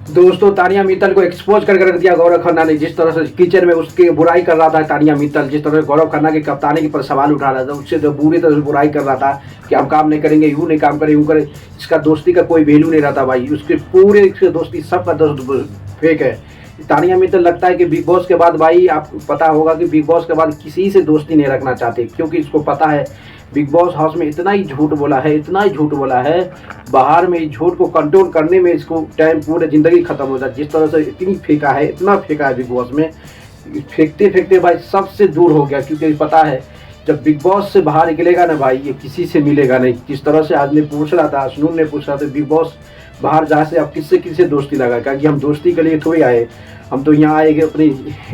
दोस्तों तानिया मित्तल को एक्सपोज करके रख दिया गौरव खन्ना ने। जिस तरह से किचन में उसकी बुराई कर रहा था तानिया मित्तल, जिस तरह से गौरव खन्ना की कप्तानी के पर सवाल उठा रहा था, उससे तो बुरी तरह से बुराई कर रहा था कि हम काम नहीं करेंगे, यूँ नहीं काम करें, यूँ करें। इसका दोस्ती का कोई वैल्यू नहीं रहता भाई, उसके पूरे दोस्ती सबका दोस्त फेक है। तानिया मित्तल लगता है कि बिग बॉस के बाद भाई आपको पता होगा कि बिग बॉस के बाद किसी से दोस्ती नहीं रखना चाहते, क्योंकि इसको पता है बिग बॉस हाउस में इतना ही झूठ बोला है, इतना ही झूठ बोला है, बाहर में इस झूठ को कंट्रोल करने में इसको टाइम पूरे ज़िंदगी ख़त्म हो जाए। जिस तरह से इतनी फेंका है, इतना फेंका है बिग बॉस में, फेंकते फेंकते भाई सबसे दूर हो गया, क्योंकि पता है जब बिग बॉस से बाहर निकलेगा ना भाई, ये किसी से मिलेगा नहीं। जिस तरह से आदमी पूछ रहा था, सुनून ने पूछ रहा था, बिग बॉस बाहर जहाँ से अब किससे दोस्ती लगा, क्योंकि हम दोस्ती के लिए थोड़ी आए, हम तो यहाँ आएंगे अपनी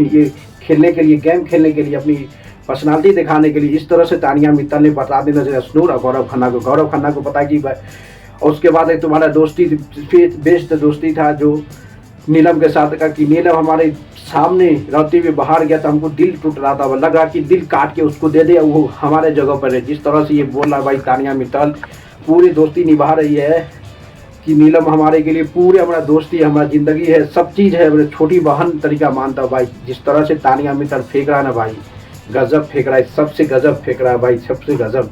ये खेलने के लिए, गेम खेलने के लिए, अपनी पर्सनालिटी दिखाने के लिए। इस तरह से तानिया मित्तल ने बता देना चाहिए स्नूर और गौरव खन्ना को पता है कि और उसके बाद एक तुम्हारा दोस्ती बेस्ट दोस्ती था जो नीलम के साथ का, कि नीलम हमारे सामने रहते हुए बाहर गया तो हमको दिल टूट रहा था, लगा कि दिल काट के उसको दे दे, वो हमारे जगह पर है। जिस तरह से ये बोल रहा भाई तानिया मित्तल पूरी दोस्ती निभा रही है कि नीलम हमारे के लिए पूरे हमारा दोस्ती है, हमारा ज़िंदगी है, सब चीज़ है, मेरे छोटी बहन तरीका मानता भाई। जिस तरह से तानिया मित्तल फेंक रहा है ना भाई, गजब फेंक रहा है, सबसे गजब फेंक रहा है भाई, सबसे गजब।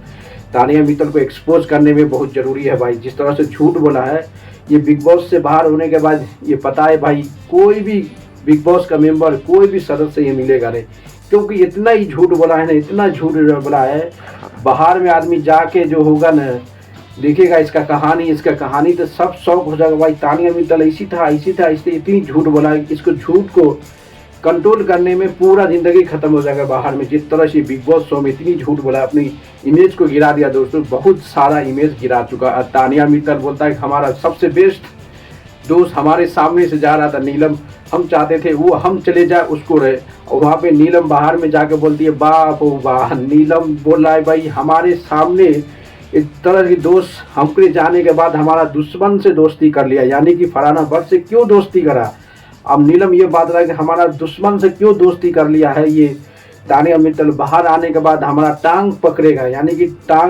तानिया मित्तल को एक्सपोज करने में बहुत ज़रूरी है भाई। जिस तरह से झूठ बोला है, ये बिग बॉस से बाहर होने के बाद ये पता है भाई, कोई भी बिग बॉस का मेंबर, कोई भी सदस्य ये मिलेगा नहीं, क्योंकि इतना ही झूठ बोला है ना, इतना झूठ बोला है। बाहर में आदमी जाके जो होगा ना, देखेगा इसका कहानी तो सब शौक हो जाएगा भाई। तानिया मित्तल ऐसी था, इससे इतनी झूठ बोला है, इसको झूठ को कंट्रोल करने में पूरा ज़िंदगी ख़त्म हो जाएगा बाहर में। जिस तरह से बिग बॉस शो में इतनी झूठ बोला, अपनी इमेज को गिरा दिया दोस्तों, बहुत सारा इमेज गिरा चुका। तानिया मित्तल बोलता है कि हमारा सबसे बेस्ट दोस्त हमारे सामने से जा रहा था नीलम, हम चाहते थे वो हम चले जाए, उसको रहे, और वहाँ पे नीलम बाहर में जाके बोलती है बाप ओ वाह। नीलम बोल रहा है भाई हमारे सामने इस तरह की दोस्त हमके जाने के बाद हमारा दुश्मन से दोस्ती कर लिया, यानी कि फरहाना भट्ट से क्यों दोस्ती करा। अब नीलम ये बात रहा कि हमारा दुश्मन से क्यों दोस्ती कर लिया है। ये तानिया मित्तल बाहर आने के बाद हमारा टांग पकड़ेगा, यानी कि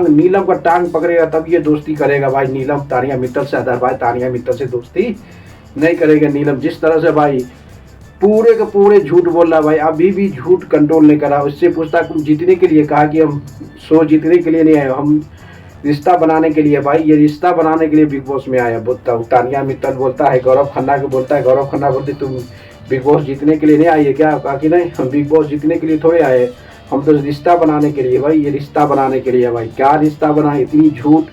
नीलम का टांग पकड़ेगा तब ये दोस्ती करेगा भाई नीलम तानिया मित्तल से। अदरवाइज तानिया मित्तल से दोस्ती नहीं करेगा नीलम। जिस तरह से भाई पूरे के पूरे झूठ बोल रहा भाई, अभी भी झूठ कंट्रोल नहीं करा। उससे पूछता तुम जीतने के लिए, कहा कि हम शो जीतने के लिए नहीं आए, हम रिश्ता बनाने के लिए। भाई ये रिश्ता बनाने के लिए बिग बॉस में आया बोलता हूँ। तानिया मित्तल बोलता है गौरव खन्ना को, बोलता है गौरव खन्ना बोलते तुम बिग बॉस जीतने के लिए नहीं आई है क्या। कहा कि नहीं, हम बिग बॉस जीतने के लिए थोड़े आए, हम तो रिश्ता बनाने के लिए। भाई ये रिश्ता बनाने के लिए भाई, क्या रिश्ता बना, इतनी झूठ,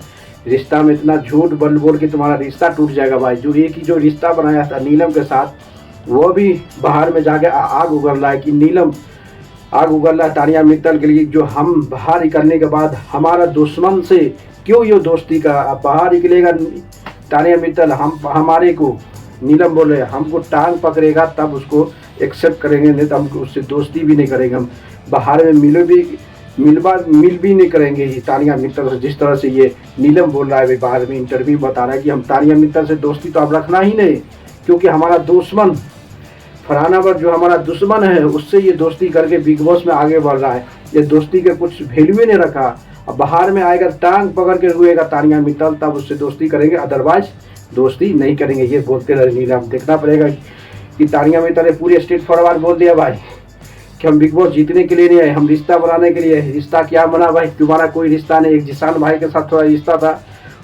रिश्ता में इतना झूठ बोल बोल के तुम्हारा रिश्ता टूट जाएगा भाई। जो एक ही जो रिश्ता बनाया था नीलम के साथ, वो भी बाहर में जाके आग उगल रहा है कि नीलम आग उगल रहा है तानिया मित्तल के लिए, जो हम बाहर निकलने के बाद हमारा दुश्मन से क्यों ये दोस्ती का। अब बाहर निकलेगा तानिया मित्तल, हम हमारे को नीलम बोल रहे हमको टांग पकड़ेगा तब उसको एक्सेप्ट करेंगे, नहीं तो हम उससे दोस्ती भी नहीं करेंगे, हम बाहर में मिल भी नहीं करेंगे ही तानिया मित्तल से। जिस तरह से ये नीलम बोल रहा है भाई, बाहर में इंटरव्यू बता रहा है कि हम तानिया मित्तल से दोस्ती तो अब रखना ही नहीं, क्योंकि हमारा दुश्मन फरहाना भट्ट जो हमारा दुश्मन है उससे ये दोस्ती करके बिग बॉस में आगे बढ़ रहा है। ये दोस्ती के कुछ वैल्यू ही नहीं रखा। अब बाहर में आएगा टांग पकड़ के रुएगा तानिया मित्तल, तब उससे दोस्ती करेंगे, अदरवाइज दोस्ती नहीं करेंगे। ये बोलते रहे नीलम। देखना पड़ेगा कि तानिया मित्तल ने पूरी स्ट्रेट फॉरवर्ड बोल दिया भाई कि हम बिग बॉस जीतने के लिए नहीं आए, हम रिश्ता बनाने के लिए। रिश्ता क्या बना भाई, तुम्हारा कोई रिश्ता नहीं। एक जिसान भाई के साथ थोड़ा रिश्ता था,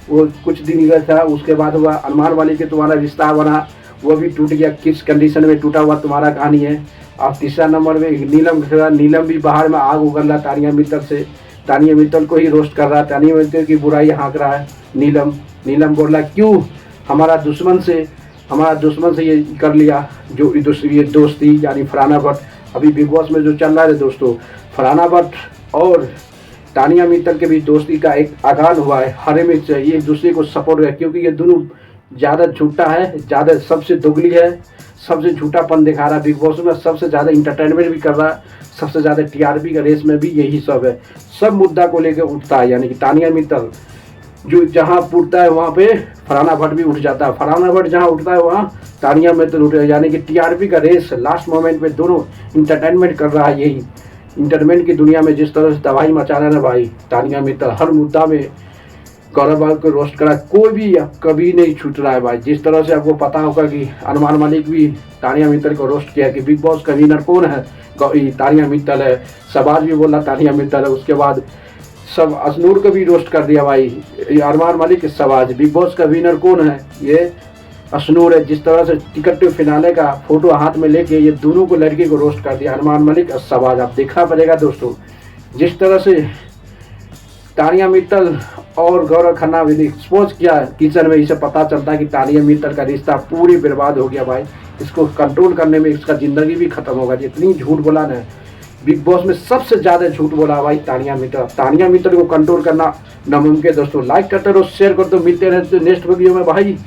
वो कुछ दिन गया था, उसके बाद हुआ अरमान वाली के तुम्हारा रिश्ता बना, वो भी टूट गया। किस कंडीशन में टूटा हुआ तुम्हारा कहानी है। अब तीसरा नंबर में नीलम भी बाहर में आग उगल रहा तानिया मित्तल से, तानिया मित्तल को ही रोस्ट कर रहा है, तानिया मित्तल की बुराई हाँक रहा है नीलम बोल रहा है क्यों हमारा दुश्मन से ये कर लिया, जो ये दोस्ती, यानी फरहाना भट्ट। अभी बिग बॉस में जो चल रहा है दोस्तों, फरहाना भट्ट और तानिया मित्तल के बीच दोस्ती का एक आगान हुआ है। हर में चाहिए एक दूसरे को सपोर्ट है, क्योंकि ये दोनों ज़्यादा झूठा है, ज़्यादा सबसे दोगली है, सबसे झूठापन दिखा रहा है बिग बॉस में, सबसे ज़्यादा इंटरटेनमेंट भी कर रहा है, सबसे ज़्यादा टीआरपी का रेस में भी यही सब है। सब मुद्दा को लेकर उठता है, यानी कि तानिया मित्तल जो जहाँ उठता है वहाँ पे फरहाना भट्ट भी उठ जाता है, फरहाना भट्ट जहाँ उठता है वहाँ तानिया मित्तल उठ जाता है। यानी कि टीआरपी का रेस लास्ट मोमेंट में दोनों इंटरटेनमेंट कर रहा है। यही इंटरटेनमेंट की दुनिया में जिस तरह से तबाही मचा रहा है ना भाई तानिया मित्तल, हर मुद्दा में गौरव भाई को रोस्ट करा, कोई भी कभी नहीं छूट रहा है भाई। जिस तरह से आपको पता होगा कि अरमान मलिक भी तानिया मित्तल को रोस्ट किया कि बिग बॉस का विनर कौन है, तानिया मित्तल है। शबाज भी बोला तानिया मित्तल है। उसके बाद सब असनूर को भी रोस्ट कर दिया भाई, अरमान मलिक शबाज। बिग बॉस का विनर कौन है, ये असनूर है। जिस तरह से टिकट टू फिनाले का फोटो हाथ में लेके ये दोनों को लड़के को रोस्ट कर दिया, अरमान मलिक और शबाज। आप देखना पड़ेगा दोस्तों, जिस तरह से तानिया मित्तल और गौरव खन्ना भी एक्सपोज किया किचन में, इसे पता चलता है कि तानिया मित्तल का रिश्ता पूरी बर्बाद हो गया भाई। इसको कंट्रोल करने में इसका जिंदगी भी खत्म होगा। जितनी झूठ बोला ना बिग बॉस में, सबसे ज्यादा झूठ बोला भाई तानिया मित्तल। तानिया मित्तल को कंट्रोल करना नामुमकिन है दोस्तों। लाइक करते रहो, शेयर करते रहो, मिलते रहते नेक्स्ट वीडियो में भाई।